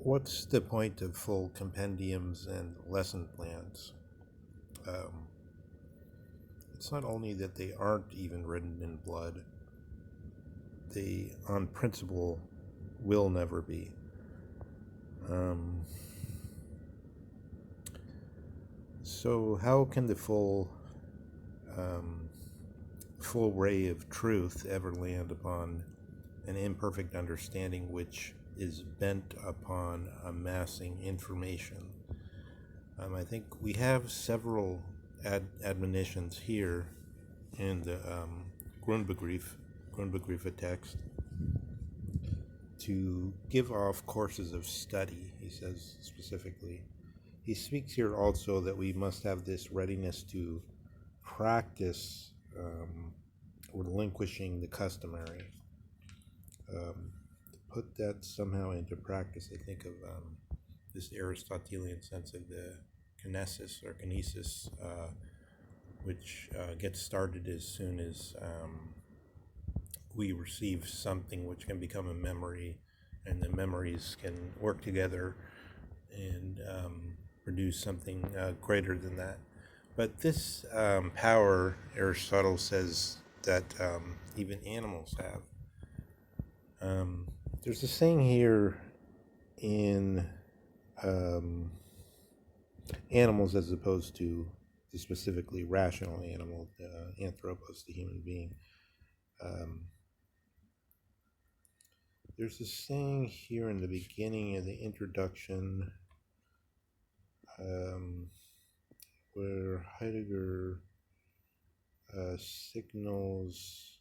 What's the point of full compendiums and lesson plans? Um, it's not only that they aren't even written in blood, they, on principle, will never be. Um, so, how can the um, full ray of truth ever land upon an imperfect understanding which is bent upon amassing information? I think we have several admonitions here in the Grundbegriffe text to give off courses of study, he says specifically. He speaks here also that we must have this readiness to practice relinquishing the customary. To put that somehow into practice, I think of this Aristotelian sense of the kinesis, which gets started as soon as we receive something which can become a memory, and the memories can work together and produce something greater than that. But this power, Aristotle says that even animals have. There's a saying here in um, animals as opposed to the specifically rational animal, anthropos, the human being. Um, there's a saying here in the beginning of the introduction um, where Heidegger signals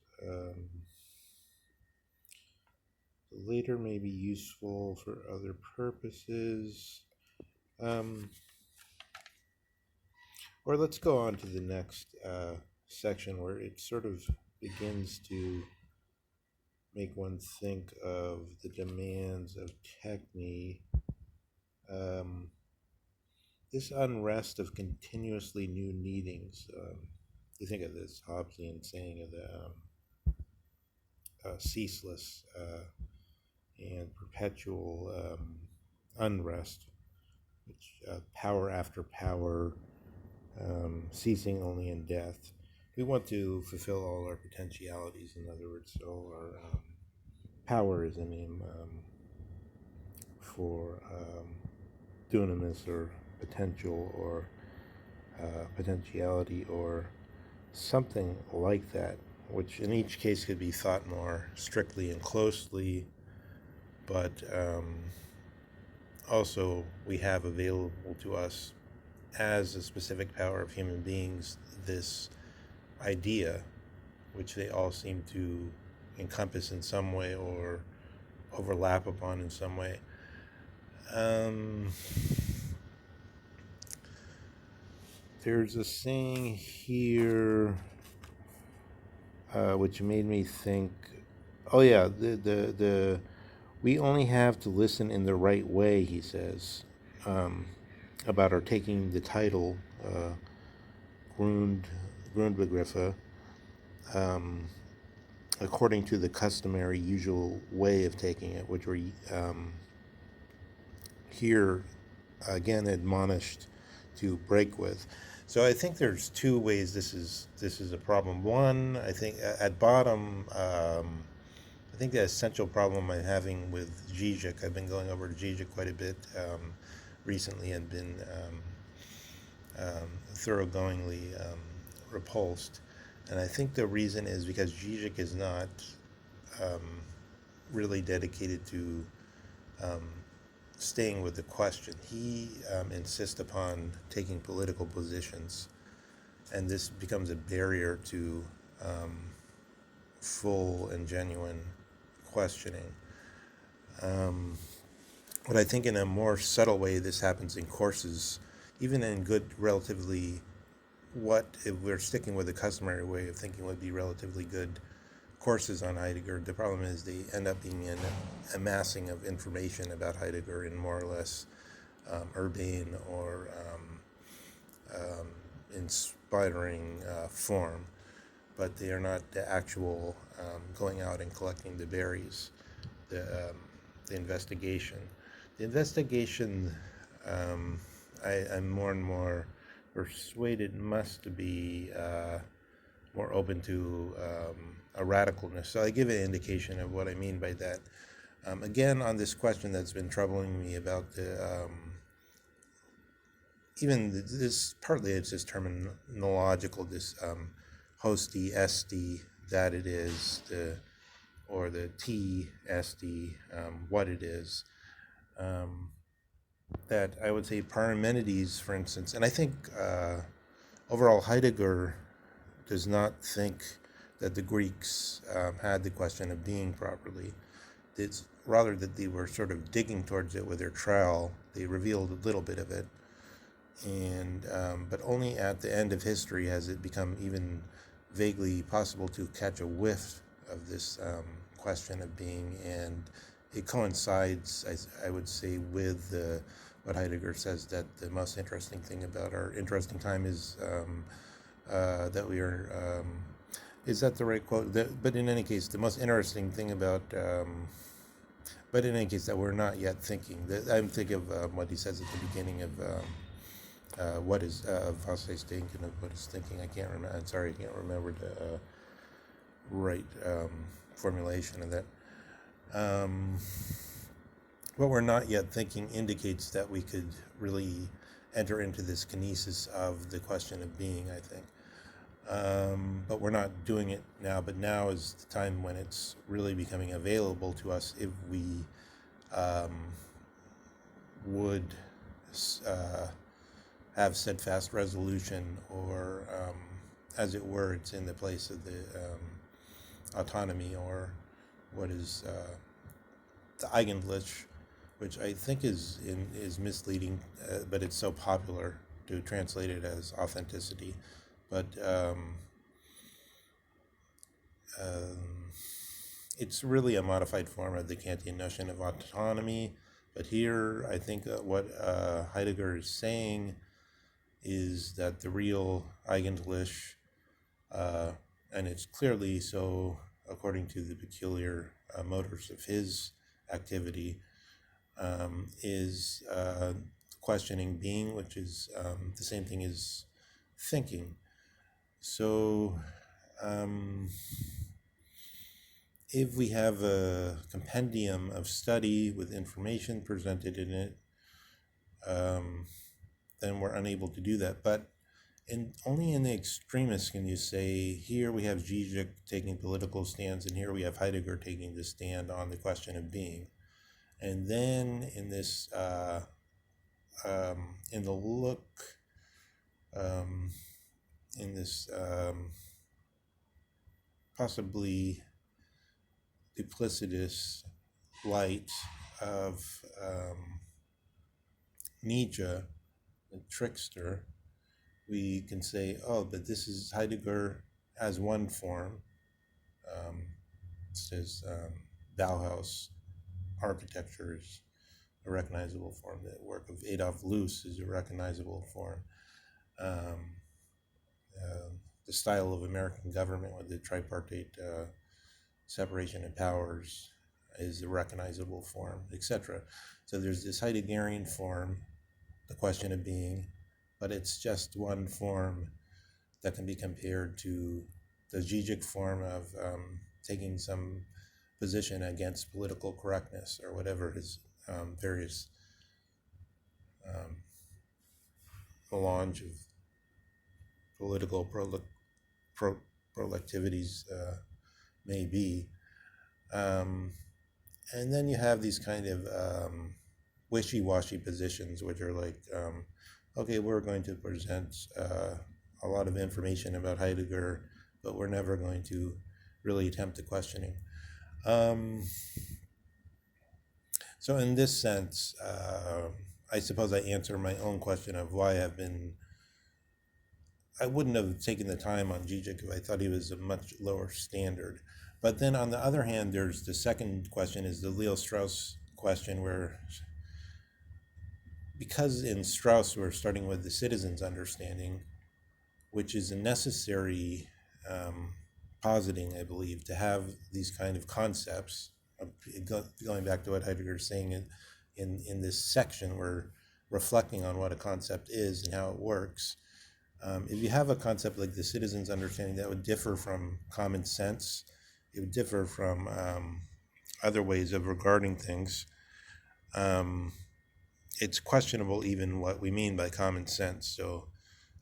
later may be useful for other purposes. Um, or let's go on to the next section where it sort of begins to make one think of the demands of techne. Um, this unrest of continuously new needings. You think of this Hobbesian saying of the ceaseless and perpetual unrest, which power after power, ceasing only in death. We want to fulfill all our potentialities, in other words, all our power is a name for dunamis or potential or potentiality or something like that, which in each case could be thought more strictly and closely, but also we have available to us as a specific power of human beings this idea, which they all seem to encompass in some way or overlap upon in some way. There's a saying here which made me think. Oh yeah, the we only have to listen in the right way, he says, about our taking the title Grund Grundbegriffe, according to the customary, usual way of taking it, which we're here again admonished to break with. So I think there's two ways this is a problem. One, I think at bottom, I think the essential problem I'm having with Zizek, I've been going over to Zizek quite a bit recently and been thoroughgoingly repulsed. And I think the reason is because Zizek is not um, really dedicated to um, staying with the question. He insists upon taking political positions, and this becomes a barrier to full and genuine questioning. But I think in a more subtle way, this happens in courses, even in good, relatively, what, if we're sticking with the customary way of thinking, would be relatively good courses on Heidegger. The problem is they end up being an amassing of information about Heidegger in more or less urbane or inspiring form, but they are not the actual going out and collecting the berries, the, um, the investigation. The investigation, I'm more and more persuaded, must be more open to a radicalness. So I give an indication of what I mean by that. Again, on this question that's been troubling me about the even this, partly it's this terminological, this hosty, esty, that it is, or the T, esty, what it is. That I would say Parmenides, for instance, and I think overall Heidegger does not think that the Greeks had the question of being properly. It's rather that they were sort of digging towards it with their trowel. They revealed a little bit of it, and but only at the end of history has it become even vaguely possible to catch a whiff of this question of being, and it coincides, I would say, with what Heidegger says, that the most interesting thing about our interesting time is that we are, is that the right quote? But in any case, the most interesting thing about, but in any case, that we're not yet thinking. I'm thinking of what he says at the beginning of what is was heißt denken, of what is thinking. I can't remember. I'm sorry, I can't remember the right formulation of that. What we're not yet thinking indicates that we could really enter into this kinesis of the question of being, I think. But we're not doing it now, but now is the time when it's really becoming available to us if we would have steadfast resolution, or as it were, it's in the place of the autonomy, or what is the Eigenlich, which I think is misleading, but it's so popular to translate it as authenticity. But it's really a modified form of the Kantian notion of autonomy. But here, I think what Heidegger is saying is that the real Eigentliche, and it's clearly so according to the peculiar motives of his activity, is questioning being, which is the same thing as thinking. So if we have a compendium of study with information presented in it, then we're unable to do that. But only in the extremists can you say, here we have Zizek taking political stands, and here we have Heidegger taking the stand on the question of being. And then in this, in the look, in this possibly duplicitous light of Nietzsche, the trickster, we can say, oh, but this is Heidegger as one form. It says Bauhaus architecture is a recognizable form. The work of Adolf Loos is a recognizable form. The style of American government with the tripartite separation of powers is a recognizable form, etc. So there's this Heideggerian form, the question of being, but it's just one form that can be compared to the Zizek form of taking some position against political correctness, or whatever his various melange of political prolectivities may be. And then you have these kind of wishy-washy positions, which are like, okay, we're going to present a lot of information about Heidegger, but we're never going to really attempt the questioning. So in this sense, I suppose I answer my own question of why I wouldn't have taken the time on Zizek if I thought he was a much lower standard. But then on the other hand, there's the second question, is the Leo Strauss question, where, because in Strauss we're starting with the citizen's understanding, which is a necessary positing, I believe, to have these kind of concepts. Going back to what Heidegger is saying in this section, we're reflecting on what a concept is and how it works. If you have a concept like the citizen's understanding, that would differ from common sense. It would differ from other ways of regarding things. It's questionable even what we mean by common sense. So,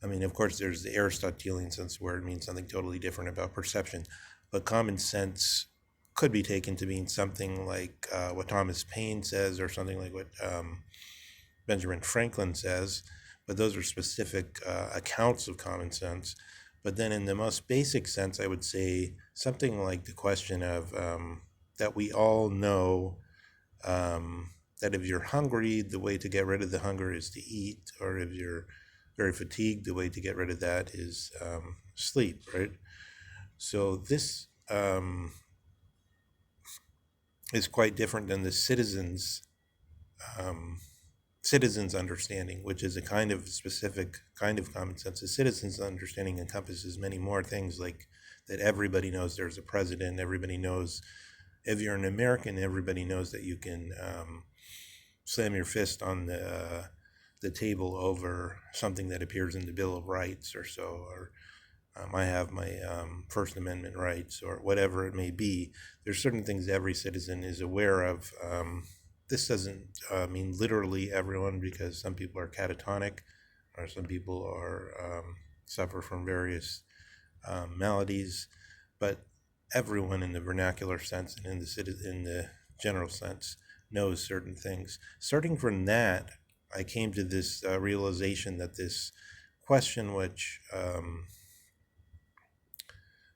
I mean, of course, there's the Aristotelian sense where it means something totally different about perception, but common sense could be taken to mean something like what Thomas Paine says, or something like what Benjamin Franklin says, but those are specific accounts of common sense. But then in the most basic sense, I would say something like the question of that we all know that if you're hungry, the way to get rid of the hunger is to eat, or if you're very fatigued, the way to get rid of that is sleep, right? So this is quite different than the citizens' understanding, which is a kind of specific kind of common sense. The citizens' understanding encompasses many more things, like that everybody knows there's a president, everybody knows, if you're an American, everybody knows that you can slam your fist on the table over something that appears in the Bill of Rights or so, or I have my First Amendment rights, or whatever it may be. There's certain things every citizen is aware of. This doesn't mean literally everyone, because some people are catatonic, or some people are suffer from various maladies, but everyone in the vernacular sense and in the general sense knows certain things. Starting from that, I came to this realization that this question, which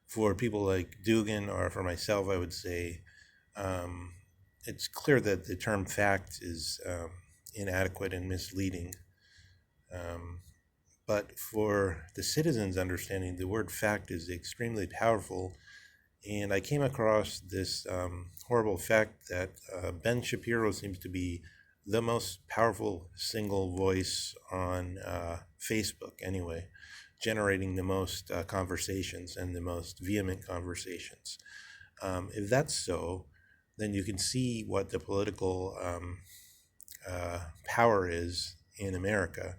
for people like Dugan, or for myself, I would say, it's clear that the term fact is inadequate and misleading. But for the citizen's understanding, the word fact is extremely powerful. And I came across this horrible fact that Ben Shapiro seems to be the most powerful single voice on Facebook, anyway, generating the most conversations and the most vehement conversations. If that's so, then you can see what the political power is in America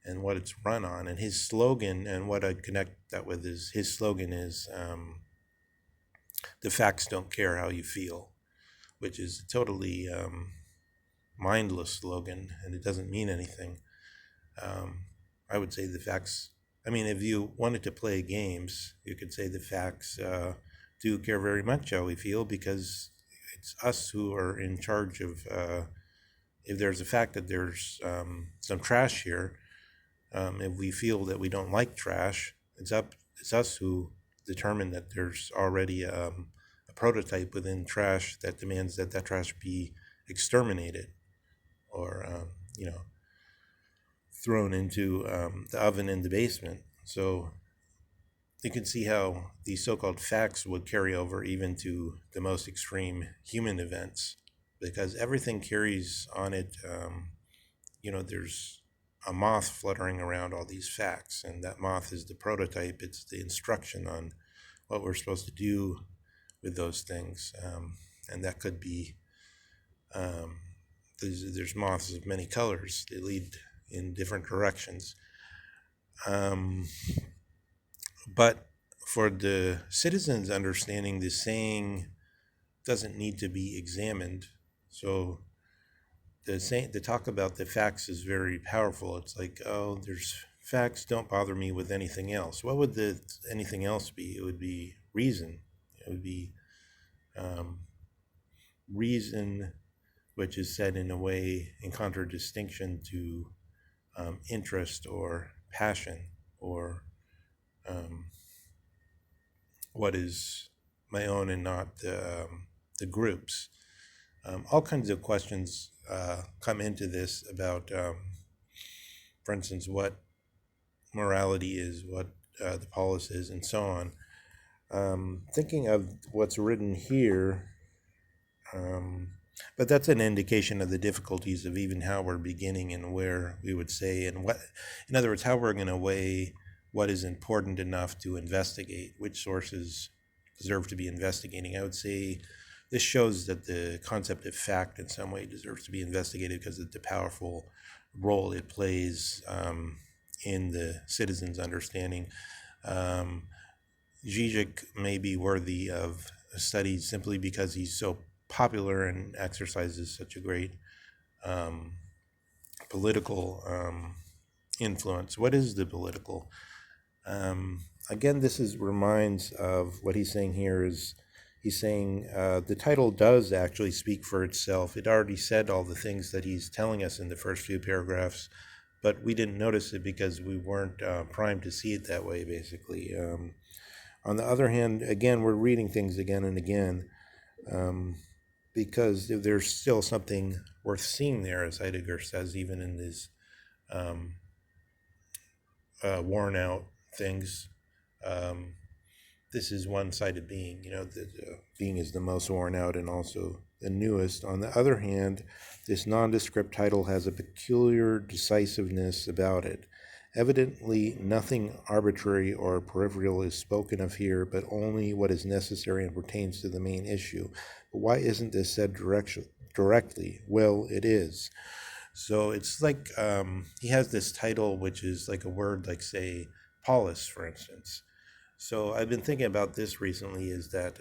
and what it's run on. And his slogan, and what I'd connect that with, is his slogan is the facts don't care how you feel, which is a totally mindless slogan, and it doesn't mean anything. I would say the facts, I mean, if you wanted to play games, you could say the facts do care very much how we feel, because it's us who are in charge of, if there's a fact that there's some trash here, if we feel that we don't like trash, it's us who determine that there's already a prototype within trash that demands that that trash be exterminated, or thrown into the oven in the basement. So you can see how these so-called facts would carry over even to the most extreme human events, because everything carries on it. There's a moth fluttering around all these facts, and that moth is the prototype. It's the instruction on what we're supposed to do with those things, and that could be there's moths of many colors. They lead in different directions, but for the citizens' understanding, the saying doesn't need to be examined. So the talk about the facts is very powerful. It's like, oh, there's facts, don't bother me with anything else. What would the anything else be? It would be reason. It would be reason, which is said in a way in contradistinction to interest or passion, or what is my own and not the group's. All kinds of questions come into this about, for instance, what morality is, what the polis is, and so on. Thinking of what's written here, but that's an indication of the difficulties of even how we're beginning and where we would say, and what, in other words, how we're going to weigh what is important enough to investigate, which sources deserve to be investigating. I would say this shows that the concept of fact in some way deserves to be investigated because of the powerful role it plays in the citizens' understanding. Um, Zizek may be worthy of study simply because he's so popular and exercises such a great um, political influence. What is the political? Again, reminds of what he's saying here is he's saying the title does actually speak for itself. It already said all the things that he's telling us in the first few paragraphs, but we didn't notice it because we weren't primed to see it that way, basically. On the other hand, again, we're reading things again and again because there's still something worth seeing there, as Heidegger says, even in these worn out things. This is one-sided being, the being is the most worn out and also the newest. On the other hand, this nondescript title has a peculiar decisiveness about it. Evidently, nothing arbitrary or peripheral is spoken of here, but only what is necessary and pertains to the main issue. But why isn't this said directly? Well, it is. So it's like he has this title, which is like a word like, say, polis, for instance. So I've been thinking about this recently, is that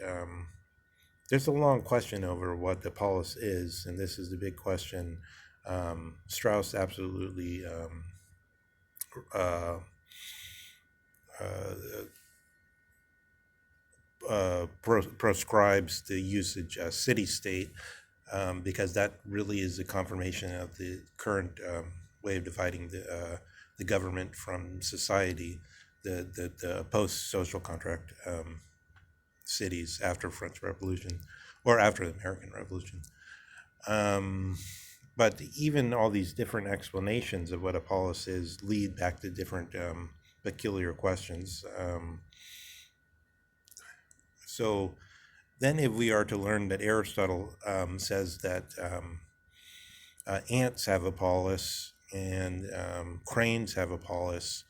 there's a long question over what the polis is, and this is the big question. Strauss absolutely proscribes the usage city-state because that really is a confirmation of the current way of dividing the government from society, the post-social contract cities after French Revolution or after the American Revolution. But even all these different explanations of what a polis is lead back to different peculiar questions. So then if we are to learn that Aristotle says that ants have a polis and cranes have a polis,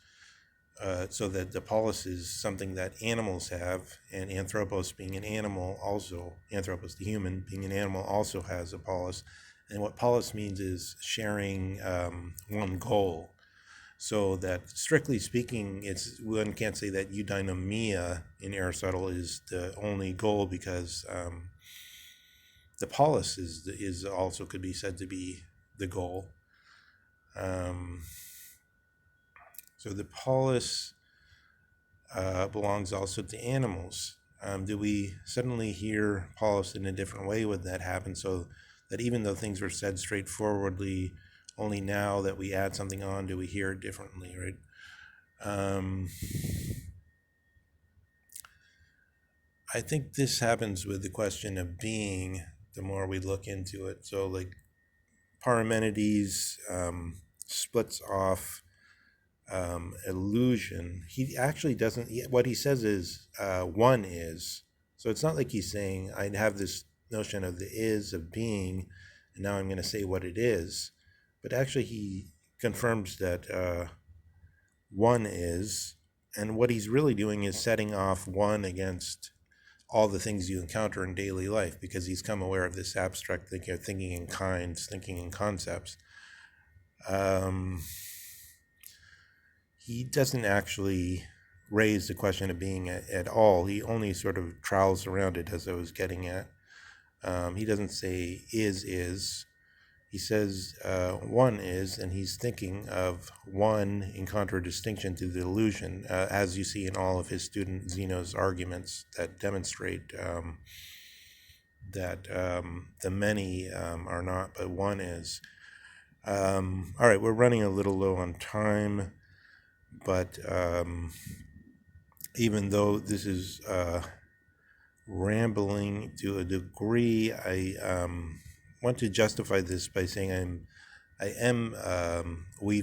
so that the polis is something that animals have, and anthropos being an animal also, anthropos the human being an animal also has a polis. And what polis means is sharing one goal. So that strictly speaking, one can't say that eudaimonia in Aristotle is the only goal, because the polis is also could be said to be the goal. So the polis belongs also to animals. Do we suddenly hear polis in a different way when that happens? So that even though things were said straightforwardly, only now that we add something on do we hear it differently, right? I think this happens with the question of being the more we look into it. So like Parmenides splits off illusion. He actually doesn't, what he says is one is. So it's not like he's saying I have this notion of the is of being, and now I'm going to say what it is. But actually he confirms that one is, and what he's really doing is setting off one against all the things you encounter in daily life, because he's come aware of this abstract thinking in kinds, thinking in concepts. He doesn't actually raise the question of being at all. He only sort of trowels around it, as I was getting at. He doesn't say is. He says one is, and he's thinking of one in contradistinction to the illusion, as you see in all of his student Zeno's arguments that demonstrate that the many are not, but one is. All right, we're running a little low on time, but even though this is rambling to a degree, I want to justify this by saying I am weaving